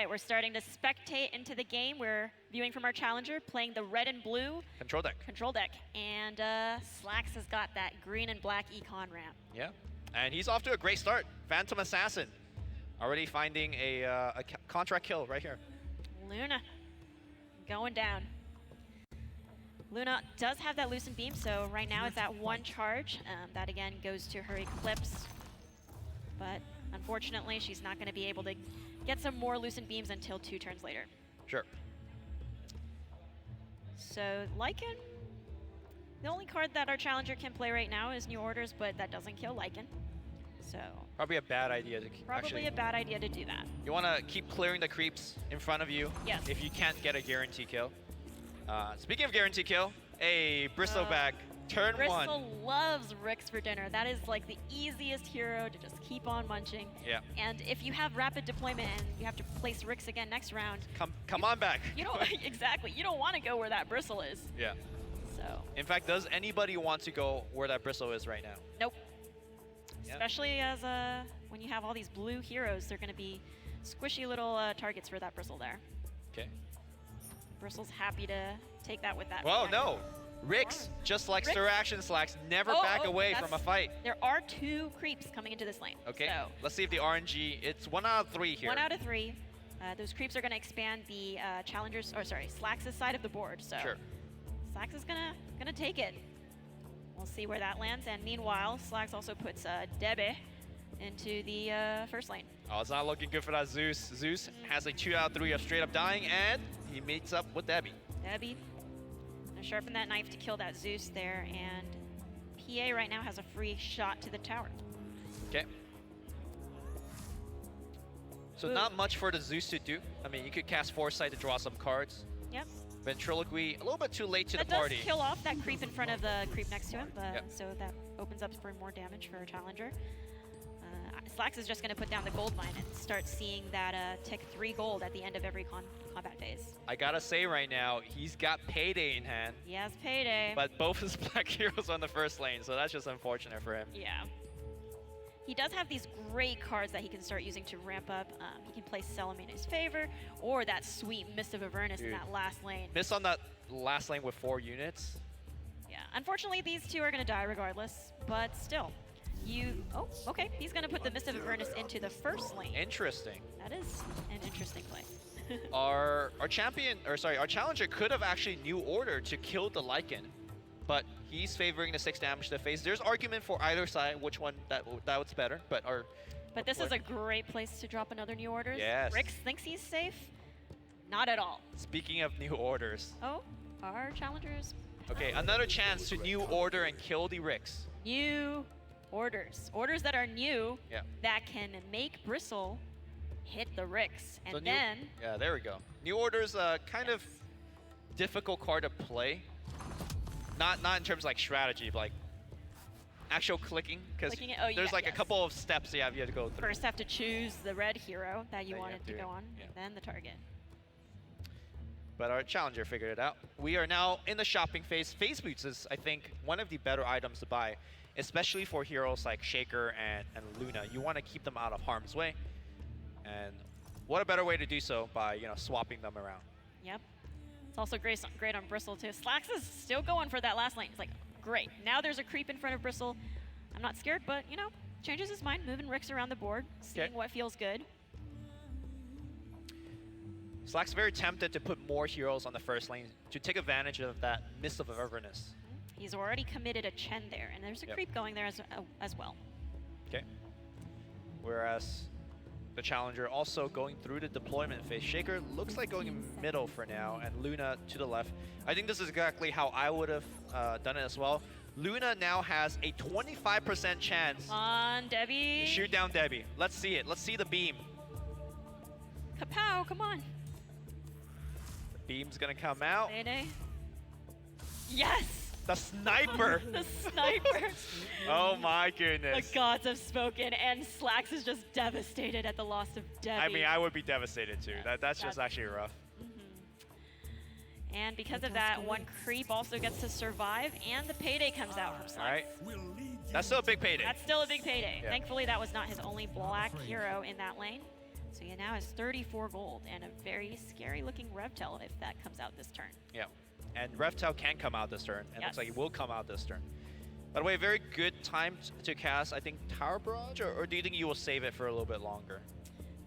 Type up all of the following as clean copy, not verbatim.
right, we're starting to spectate into the game. We're viewing from our challenger, playing the red and blue Control deck. control deck. And Slacks has got that green and black econ ramp. Yeah, and he's off to a great start. Phantom Assassin, already finding a contract kill right here. Luna going down. Luna does have that Lucent Beam, so right now it's at 1 charge. That again goes to her Eclipse. But unfortunately, she's not going to be able to get some more Lucent Beams until 2 turns later. Sure. So Lycan, the only card that our challenger can play right now is New Orders, but that doesn't kill Lycan. So Probably a bad idea to probably a bad idea to do that. You want to keep clearing the creeps in front of you. Yes. If you can't get a guarantee kill. Speaking of guarantee kill, a Bristleback, turn 1. Bristol loves Ricks for dinner. That is like the easiest hero to just keep on munching. Yeah. And if you have rapid deployment and you have to place Ricks again next round, Come on back. you don't exactly. You don't want to go where that Bristle is. Yeah. So. In fact, does anybody want to go where that Bristle is right now? Nope. Yeah. Especially as when you have all these blue heroes, they're going to be squishy little targets for that Bristle there. Okay. Bristle's happy to take that with that. Well, reaction. no. Ricks, just like Ricks. SirActionSlacks, never back away from a fight. There are 2 creeps coming into this lane. Okay, So let's see if the RNG, it's 1 out of 3 here. 1 out of 3. Those creeps are going to expand the challengers, or sorry, Slacks' side of the board. So Sure. Slacks is gonna take it. We'll see where that lands. And meanwhile, Slacks also puts Debbie into the first lane. Oh, it's not looking good for that Zeus. Zeus has a 2 out of 3 of straight up dying, and he meets up with Debbie. Debbie, gonna sharpen that knife to kill that Zeus there, and PA right now has a free shot to the tower. Okay. So not much for the Zeus to do. I mean, you could cast Foresight to draw some cards. Yep. Ventriloquy, a little bit too late to That the party. does kill off that creep in front of the creep next to him, Yep. so that opens up for more damage for a challenger. Slacks is just going to put down the gold mine and start seeing that tick 3 gold at the end of every combat phase. I gotta say right now, he's got Payday in hand, He has Payday. but both his black heroes on the first lane, so that's just unfortunate for him. Yeah. He does have these great cards that he can start using to ramp up. He can play Selim in his favor, or that sweet Mist of Avernus in that last lane. Miss on that last lane with 4 units. Yeah, unfortunately these 2 are going to die regardless, but still. Oh, okay. He's going to put the Mist of Avernus into the first lane. Interesting. That is an interesting play. Our challenger could have actually New Order to kill the Lycan, but he's favoring the 6 damage to the face. There's argument for either side, which one that was better, but this is a great place to drop another New Orders. Yes. Ricks thinks he's safe. Not at all. Speaking of New Orders. Oh, our challengers. Okay, another chance to New Order and kill the Ricks. New Orders. Orders that are new, Yeah. that can make Bristle hit the Ricks. And So then... yeah, there we go. New Order's kind of difficult card to play. Not in terms of like strategy, but like actual clicking, because there's like a couple of steps you have to go through. First have to choose the red hero that you wanted to go on, yeah. and then the target. But our challenger figured it out. We are now in the shopping phase. Phase boots is, I think, one of the better items to buy, especially for heroes like Shaker and Luna. You want to keep them out of harm's way. And what a better way to do so by, swapping them around. Yep. It's also great on Bristle too. Slacks is still going for that last lane. It's like, great. Now there's a creep in front of Bristle. I'm not scared, but, changes his mind, moving Ricks around the board, seeing what feels good. Slacks very tempted to put more heroes on the first lane to take advantage of that Mist of Avernus. He's already committed a Chen there, and there's a creep going there as well. Okay. Whereas the challenger also going through the deployment phase. Shaker looks like going in middle for now, and Luna to the left. I think this is exactly how I would have done it as well. Luna now has a 25% chance on Debbie. to shoot down Debbie. Let's see it. Let's see the beam. Kapow, come on. The beam's gonna come out. Nene. Yes! The sniper! The sniper! Oh my goodness. The gods have spoken, and Slacks is just devastated at the loss of Debbie. I mean, I would be devastated too. Yes, That's just actually rough. And because of that, one creep also gets to survive, and the payday comes out from Slacks. All right. That's still a big payday. That's still a big payday. Yeah. Thankfully, that was not his only black hero in that lane. So he now has 34 gold and a very scary looking Revtel if that comes out this turn. Yeah, and Revtel can come out this turn, and looks like it will come out this turn. By the way, very good time to cast, I think, Tower Barrage, or do you think you will save it for a little bit longer?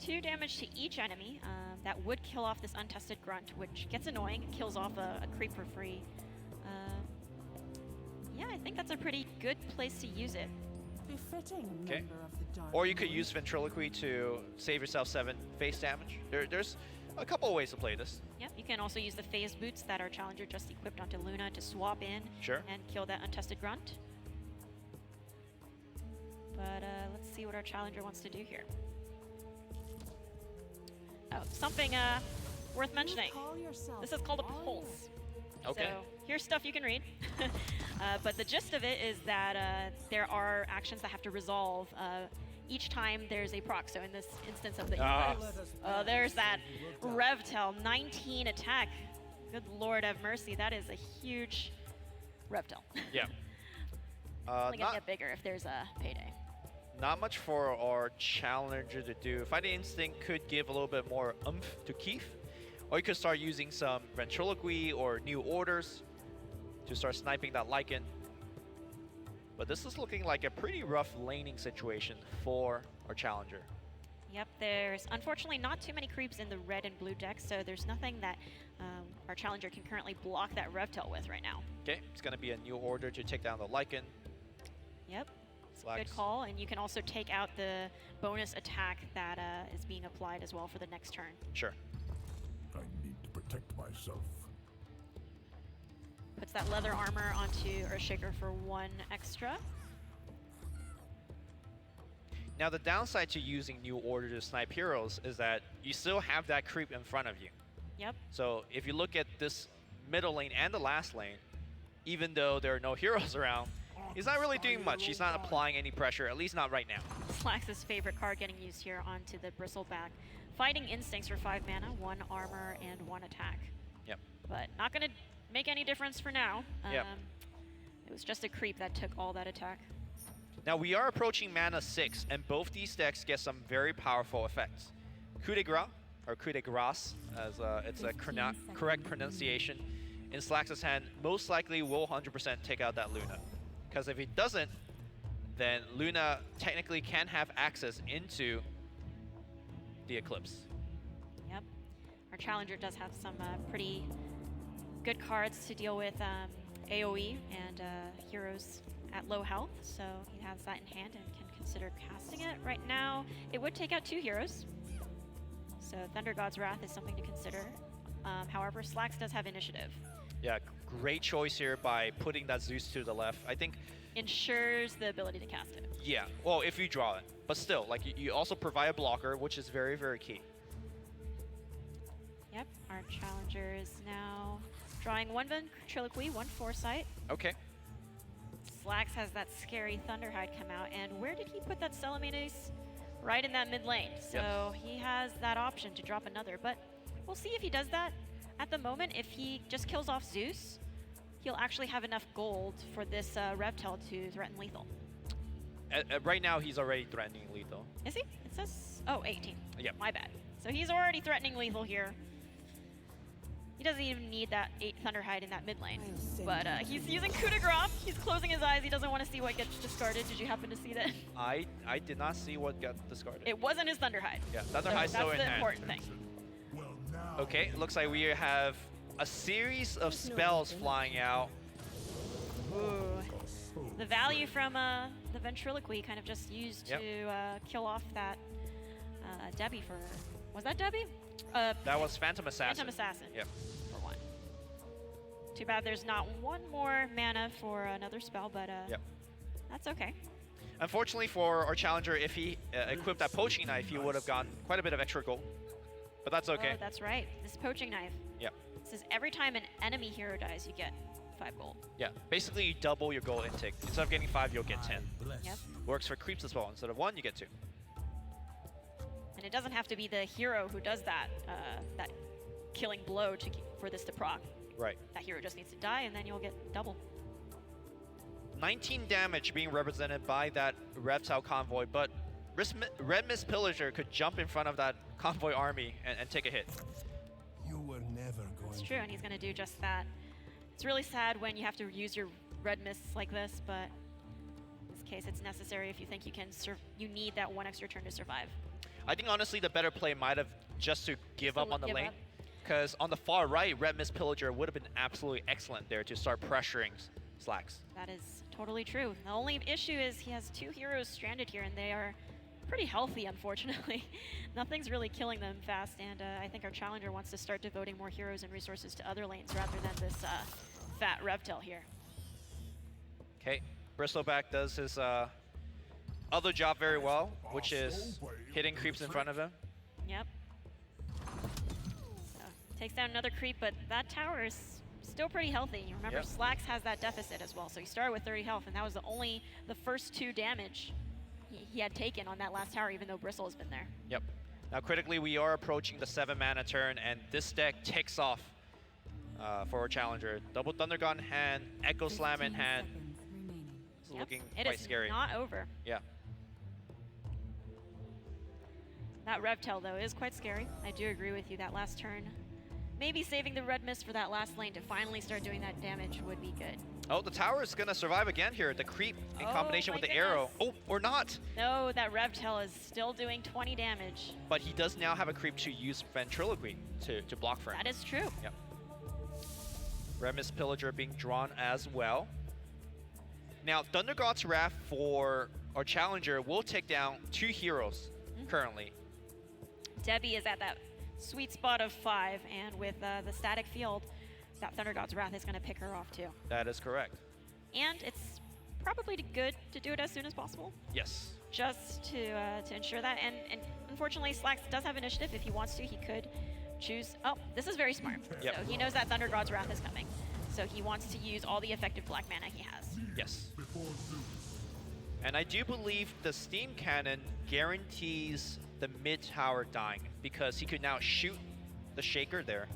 2 damage to each enemy. That would kill off this untested grunt, which gets annoying. It kills off a creep for free. Yeah, I think that's a pretty good place to use it. Okay. Or you could use Ventriloquy to save yourself 7 face damage. There's a couple of ways to play this. Yep, you can also use the phase boots that our challenger just equipped onto Luna to swap in and kill that untested grunt. But let's see what our challenger wants to do here. Oh, something worth mentioning. This is called a pulse. Okay. So here's stuff you can read. But the gist of it is that there are actions that have to resolve each time there's a proc. So in this instance of the there's that Revtel, 19 attack. Good Lord have mercy, that is a huge Revtel. Yeah. Only gonna get bigger if there's a payday. Not much for our challenger to do. Fighting Instinct could give a little bit more oomph to Keith. Or you could start using some Ventriloquy or New Orders to start sniping that Lycan. But this is looking like a pretty rough laning situation for our challenger. Yep, there's unfortunately not too many creeps in the red and blue deck, so there's nothing that our challenger can currently block that Revtel with right now. Okay, it's going to be a New Order to take down the Lycan. Yep. Slacks. Good call, and you can also take out the bonus attack that is being applied as well for the next turn. Sure. I need to protect myself. Puts that leather armor onto Earthshaker for 1 extra. Now the downside to using New Order to snipe heroes is that you still have that creep in front of you. Yep. So if you look at this middle lane and the last lane, even though there are no heroes around, he's not really doing much. He's not applying any pressure, at least not right now. Slacks' favorite card getting used here onto the Bristleback. Fighting Instincts for 5 mana, 1 armor, and 1 attack. Yep. But not going to make any difference for now. Yep. It was just a creep that took all that attack. Now we are approaching mana 6, and both these decks get some very powerful effects. Coup de grace, or coup de grace, as it's a correct pronunciation, in Slacks' hand most likely will 100% take out that Luna. Because if he doesn't, then Luna technically can have access into the Eclipse. Yep. Our challenger does have some pretty good cards to deal with AoE and heroes at low health, so he has that in hand and can consider casting it. Right now, it would take out 2 heroes, so Thunder God's Wrath is something to consider. However, Slacks does have initiative. Yeah, great choice here by putting that Zeus to the left. I think ensures the ability to cast it. Yeah, well, if you draw it. But still, like, you also provide a blocker, which is very, very key. Yep, our challenger is now drawing 1 Ventriloquy, 1 Foresight. Okay. Slacks has that scary Thunderhide come out, and where did he put that Salamines? Right in that mid lane. So he has that option to drop another, but we'll see if he does that. At the moment, if he just kills off Zeus, he'll actually have enough gold for this Revtel to threaten lethal. Right now, he's already threatening lethal. Is he? It says, oh, 18. Yep. My bad. So he's already threatening lethal here. He doesn't even need that 8 Thunderhide in that mid lane. But he's using coup de grace. He's closing his eyes. He doesn't want to see what gets discarded. Did you happen to see that? I did not see what got discarded. It wasn't his Thunderhide. Yeah, Thunderhide's still in hand. That's the important thing. Okay, looks like we have a series of spells flying out. Ooh. The value from the Ventriloquy kind of just used to kill off that Debbie for... Was that Debbie? That was Phantom Assassin. Phantom Assassin. Yep. For 1. Too bad there's not 1 more mana for another spell, but that's okay. Unfortunately for our challenger, if he equipped that Poaching Knife, he would have gotten quite a bit of extra gold. But that's okay. Oh, that's right. This Poaching Knife. Yep. Says every time an enemy hero dies, you get 5 gold. Yeah, basically you double your gold intake. Instead of getting 5, you'll get 10. Yep. Works for creeps as well. Instead of 1, you get 2. And it doesn't have to be the hero who does that that killing blow for this to proc. Right. That hero just needs to die, and then you'll get double. 19 damage being represented by that Reptile Convoy, but Red Mist Pillager could jump in front of that convoy army and take a hit. You were never going It's true, and he's going to do just that. It's really sad when you have to use your red mists like this, but in this case, it's necessary if you think you can you need that one extra turn to survive. I think honestly the better play might have just to give up on the give lane. up. Because on the far right, Red Mist Pillager would have been absolutely excellent there to start pressuring Slacks. That is totally true. The only issue is he has 2 heroes stranded here, and they are pretty healthy, unfortunately. Nothing's really killing them fast, and I think our challenger wants to start devoting more heroes and resources to other lanes rather than this fat Revtel here. Okay, Bristleback does his other job very well, which is hitting creeps in front of him. Yep. So, takes down another creep, but that tower is still pretty healthy. You remember, Yep. Slacks has that deficit as well, so he started with 30 health, and that was the first 2 damage he had taken on that last tower, even though Bristle has been there. Yep. Now critically, we are approaching the 7-mana turn, and this deck takes off for our challenger. Double Thunder God in hand, Echo Slam in hand. This is Yep. looking It quite is scary. not over. Yeah. That Revtel, though, is quite scary. I do agree with you. That last turn, maybe saving the red mist for that last lane to finally start doing that damage would be good. Oh, the tower is going to survive again here. The creep in Oh combination my with the arrow. goodness. Oh, or not. No, that Revtel is still doing 20 damage. But he does now have a creep to use Ventriloquy to block for him. That is true. Yep. Red Mist Pillager being drawn as well. Now, Thunder God's Wrath for our challenger will take down 2 heroes currently. Debbie is at that sweet spot of 5, and with the static field, that Thunder God's Wrath is going to pick her off too. That is correct. And it's probably good to do it as soon as possible, Yes. just to ensure that. And unfortunately, Slacks does have initiative. If he wants to, he could choose. Oh, this is very smart. Yep. So he knows that Thunder God's Wrath is coming. So he wants to use all the effective black mana he has. Yes. And I do believe the Steam Cannon guarantees the mid tower dying because he could now shoot the Shaker there.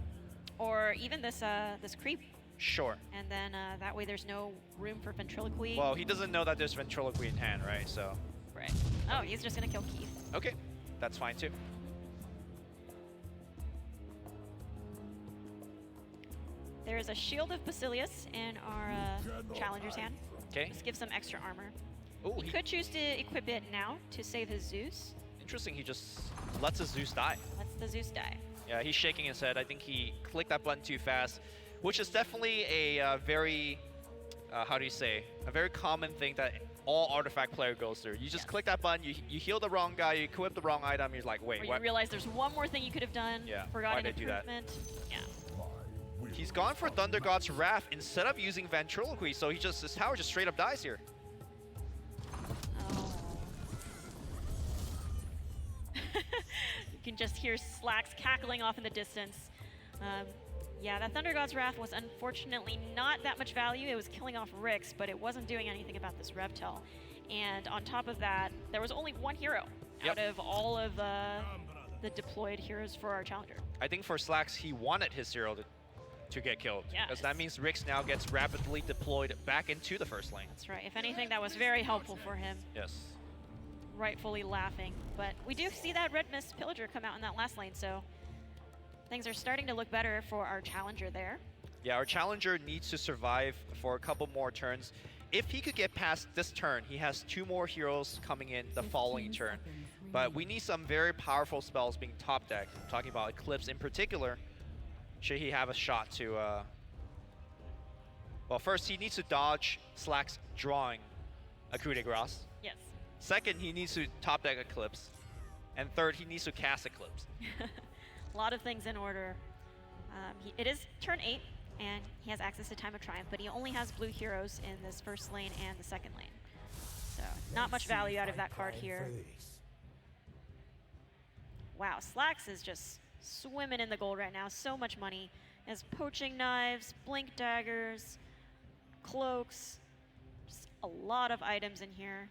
Or even this this creep, Sure. and then that way there's no room for Ventriloquy. Well, he doesn't know that there's Ventriloquy in hand, right? So, Right. Oh, he's just gonna kill Keith. okay. That's fine too. There is a Shield of Basilius in our challenger's hand. Okay. Just give some extra armor. Oh, He could choose to equip it now to save his Zeus. interesting. He just lets his Zeus die. Lets the Zeus die. Yeah, he's shaking his head. I think he clicked that button too fast, which is definitely a very, how do you say, a very common thing that all artifact player goes through. You just Yes. click that button, you heal the wrong guy, you equip the wrong item, you're like, wait, Or you what? realize there's one more thing you could have done. Yeah, Forgot why'd an I do that? improvement. Yeah. He's gone for Thunder God's Wrath instead of using Ventriloquy, so his tower just straight up dies here. Oh. You can just hear Slacks cackling off in the distance. Yeah, that Thunder God's Wrath was unfortunately not that much value. It was killing off Rix, but it wasn't doing anything about this Revtel. And on top of that, there was only 1 hero Yep. out of all of the deployed heroes for our challenger. I think for Slacks, he wanted his hero to get killed. Yes. Because that means Rix now gets rapidly deployed back into the first lane. That's right. If anything, that was very helpful for him. Yes. Rightfully laughing. But we do see that Red Mist Pillager come out in that last lane, so things are starting to look better for our challenger there. Yeah, our challenger needs to survive for a couple more turns. If he could get past this turn, he has 2 more heroes coming in the following turn. But we need some very powerful spells being top decked. I'm talking about Eclipse in particular. Should he have a shot to... Well, first he needs to dodge Slacks drawing a coup de grace. Yes. Second, he needs to top deck Eclipse. And third, he needs to cast Eclipse. A lot of things in order. It is turn 8, and he has access to Time of Triumph, but he only has blue heroes in this first lane and the second lane. So not much value out of that card here. Wow, Slacks is just swimming in the gold right now. So much money. He has poaching knives, blink daggers, cloaks, just a lot of items in here.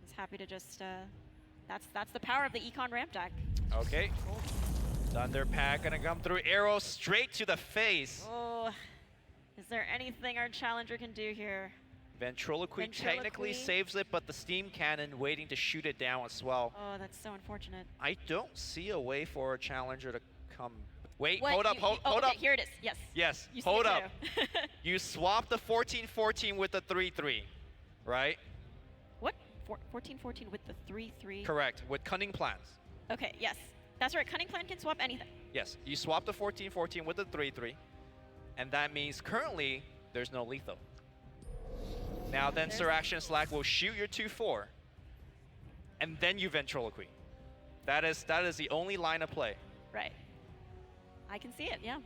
He's happy to just, that's the power of the Econ ramp deck. Okay. Thunder Pack gonna come through. Arrow straight to the face. Oh, is there anything our challenger can do here? Ventriloquy technically Ventriloquy. saves it, but the steam cannon waiting to shoot it down as well. Oh, that's so unfortunate. I don't see a way for a challenger to come. Wait, What? hold up, hold okay, up. Here it is. Yes. Yes, You see hold it up. too. You swap the 14-14 with the 3-3, right? What? 14-14 with the 3-3. Correct, with cunning plans. Okay. Yes. That's right. Cunning Plan can swap anything. Yes, you swap the 14-14 with the 3-3, and that means currently there's no lethal. Now then SirActionSlacks will shoot your 2-4, and then you ventriloquy. That is the only line of play. Right. I can see it. Yeah.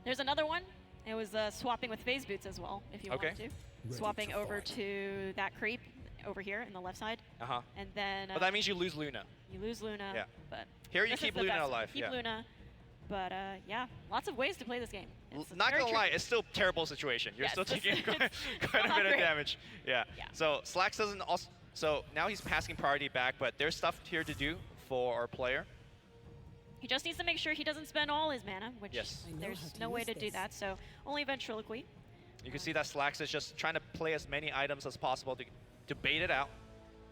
There's another one. It was swapping with phase boots as well, if you wanted to. Swapping over to that creep over here in the left side, Uh-huh. and then But that means you lose Luna. you lose Luna. Yeah. But Here you this is keep the Luna best. alive. Keep Yeah. Luna. But yeah, lots of ways to play this game. It's Not very gonna lie, tricky. it's still a terrible situation. You're Yes, still taking it's quite still a not bit of great. damage. Yeah. Yeah. So Slacks doesn't also. So now he's passing priority back, but there's stuff here to do for our player. He just needs to make sure he doesn't spend all his mana, which Yes. I know there's how to no way use to do this. that. So only ventriloquy. You can see that Slacks is just trying to play as many items as possible to bait it out.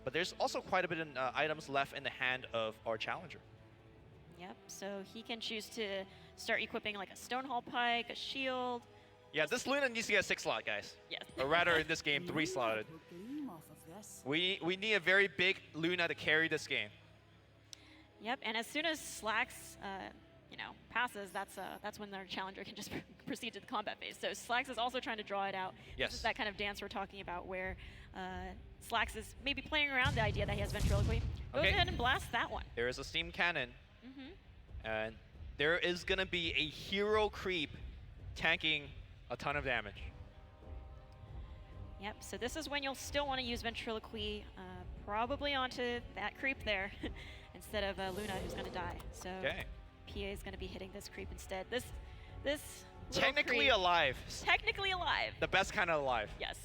But there's also quite a bit of items left in the hand of our challenger. Yep. So he can choose to start equipping like a Stonehall Pike, a shield. Yeah, this Luna needs to get 6 slot, guys. Yes. Or rather, in this game, 3 slotted. We need a very big Luna to carry this game. Yep. And as soon as Slacks, passes, that's when their challenger can just proceed to the combat phase. So Slacks is also trying to draw it out. Yes. This is that kind of dance we're talking about where Slacks is maybe playing around the idea that he has ventriloquy. Goes Okay. ahead and blasts that one. There is a steam cannon, Mm-hmm. and there is gonna be a hero creep tanking a ton of damage. Yep, so this is when you'll still want to use ventriloquy, probably onto that creep there, instead of Luna, who's going to die. So Okay. PA is going to be hitting this creep instead. This little Technically creep, alive. technically alive. The best kind of alive. Yes.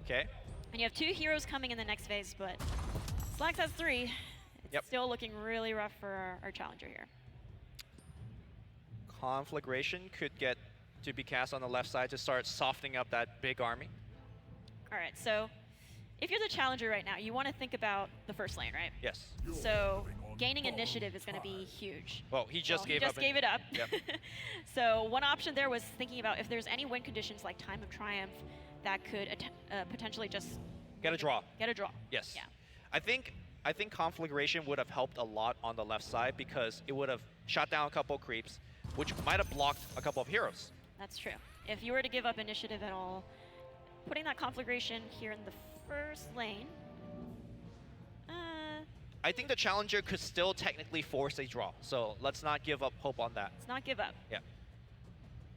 Okay. And you have 2 heroes coming in the next phase, but Slacks has 3. It's Yep. still looking really rough for our challenger here. Conflagration could get to be cast on the left side to start softening up that big army. All right, so if you're the challenger right now, you want to think about the first lane, right? Yes. So gaining initiative is going to be huge. Well, he just Well, gave he up. just gave it up. Yep. So one option there was thinking about if there's any win conditions like Time of Triumph that could potentially just Get a draw. get a draw. Yes. Yeah. I think Conflagration would have helped a lot on the left side because it would have shot down a couple creeps, which might have blocked a couple of heroes. That's true. If you were to give up initiative at all, putting that conflagration here in the first lane. I think the challenger could still technically force a draw, so let's not give up hope on that. Let's not give up. Yeah.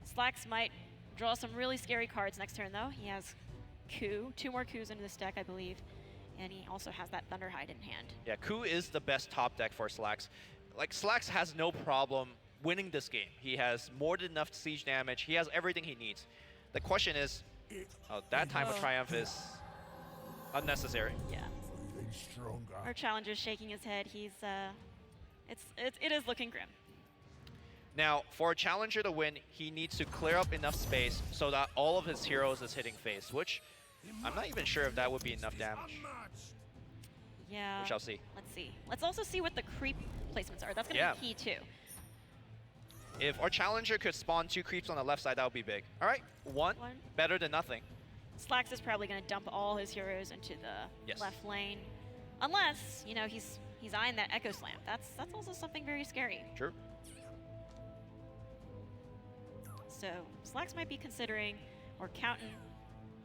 Slacks might draw some really scary cards next turn, though. He has Coup, 2 more Coups into this deck, I believe. And he also has that Thunderhide in hand. Yeah, Coup is the best top deck for Slacks. Like, Slacks has no problem winning this game. He has more than enough siege damage. He has everything he needs. The question is, that Time of Oh. Triumph is unnecessary. Yeah. Even stronger. Our challenger's shaking his head. He's, it is looking grim. Now, for a challenger to win, he needs to clear up enough space so that all of his heroes is hitting face, which I'm not even sure if that would be enough damage. Yeah. We shall see. Let's see. Let's also see what the creep placements are. That's going to Yeah. be key, too. If our challenger could spawn 2 creeps on the left side, that would be big. All right, 1, One. better than nothing. Slacks is probably going to dump all his heroes into the Yes. left lane. Unless, he's eyeing that Echo Slam. That's also something very scary. True. So Slacks might be considering or counting.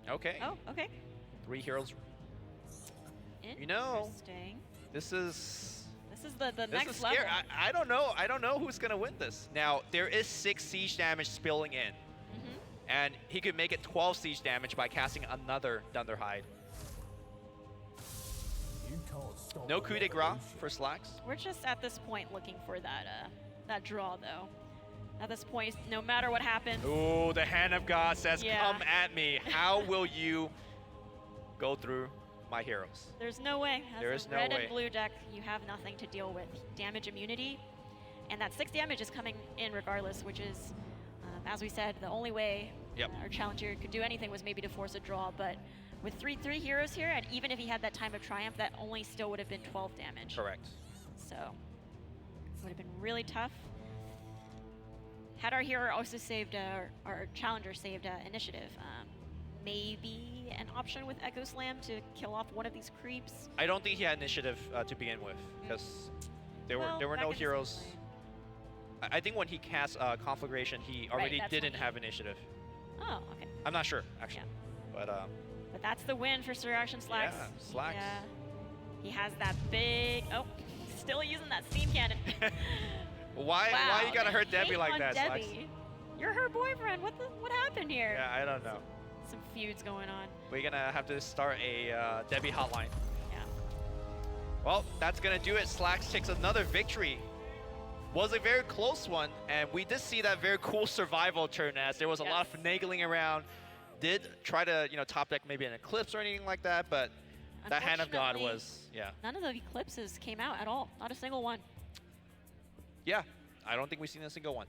Okay. Oh, okay. 3 heroes. Interesting. You know, This is This is the this next is scary. level. I don't know. I don't know who's gonna win this. Now there is 6 siege damage spilling in, Mhm. and he could make it 12 siege damage by casting another Thunderhide. You can't stop No the coup de grace revolution. for Slacks. We're just at this point looking for that draw, though. At this point, no matter what happens, Ooh, the hand of God says, Yeah. "Come at me." How will you go through my heroes? there's no way. As There a is no red way. and blue deck, you have nothing to deal with. Damage immunity, and that 6 damage is coming in regardless, which is, as we said, the only way Yep. our challenger could do anything was maybe to force a draw, but with three heroes here, and even if he had that Time of Triumph, that only still would have been 12 damage. Correct. So it would have been really tough. Had our hero also saved, our challenger saved initiative, maybe an option with Echo Slam to kill off one of these creeps. I don't think he had initiative to begin with, because there were no back in heroes. lane. I think when he cast Conflagration, he already that's when didn't he- have initiative. Oh, okay. I'm not sure, actually. But But that's the win for SirActionSlacks. Yeah, Slacks. He has that big. Oh, still using that steam cannon. why Wow, you gotta the hurt Debbie hate like on that, Slacks? Debbie. You're her boyfriend. What happened here? Yeah, I don't know. Some feuds going on. We're gonna have to start a Debbie hotline. Yeah. Well, that's gonna do it. Slacks takes another victory. Was a very close one, and we did see that very cool survival turn as there was a lot of finagling around. Did try to, top deck maybe an Eclipse or anything like that, but that Hand of God Unfortunately, was, yeah. None of the eclipses came out at all. Not a single one. Yeah, I don't think we've seen a single one.